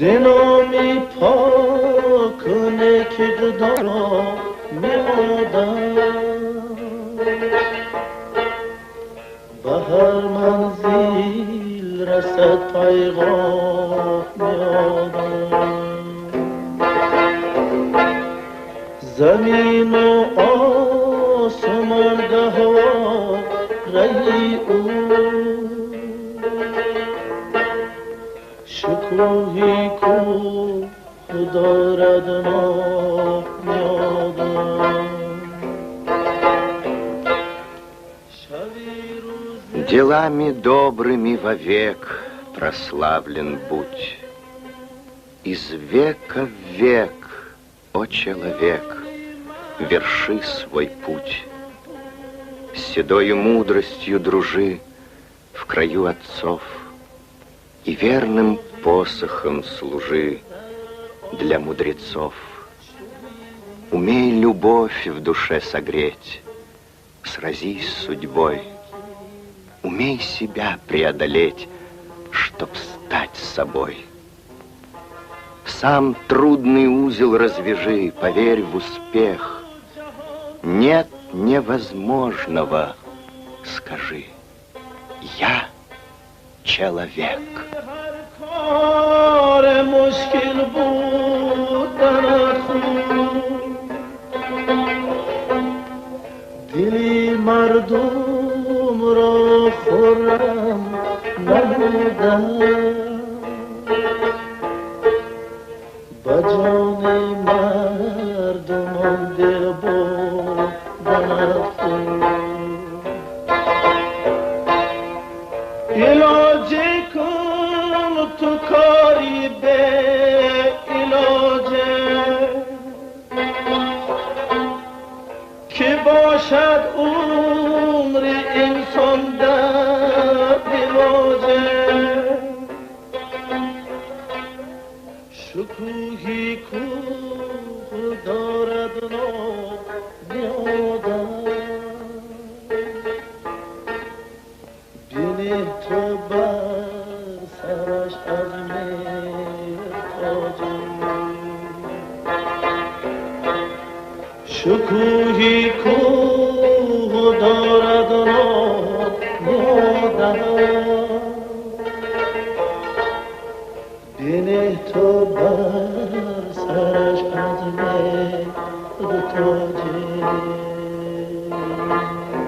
دلمی پاک کنه که جدا می آدم به هر منزل رسد پیغام می آدم زمین و آسمان گهوا رای او شکوهی کو دارد نام یادم Делами добрыми вовек прославлен будь. Из века в век, о человек, верши свой путь. С седою мудростью дружи в краю отцов, и верным посохом служи для мудрецов. Умей любовь в душе согреть, сразись с судьбой. Умей себя преодолеть, чтоб стать собой. Сам трудный узел развяжи, поверь в успех. Нет невозможного, скажи. Я человек. مردم را خورم نبودم با جان مردمان دل بردن علاج کن تو کاری به علاجه که باشد عمر انسان در بواجه شکوهی کوه دارد نادم بینه تو بر سرش از مهر تاجه شکوهی کوه دارد نادم بینه تو بر سرش از مهر تاجه